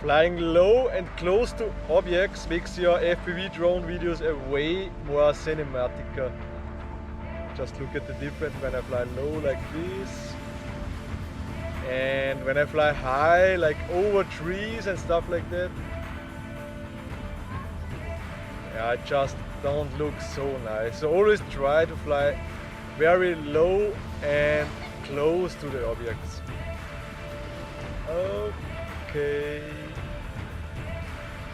Flying low and close to objects makes your FPV drone videos a way more cinematic. Just look at the difference when I fly low like this and when I fly high like over trees and stuff like that. Yeah, it just don't look so nice. So always try to fly very low and close to the objects. Okay.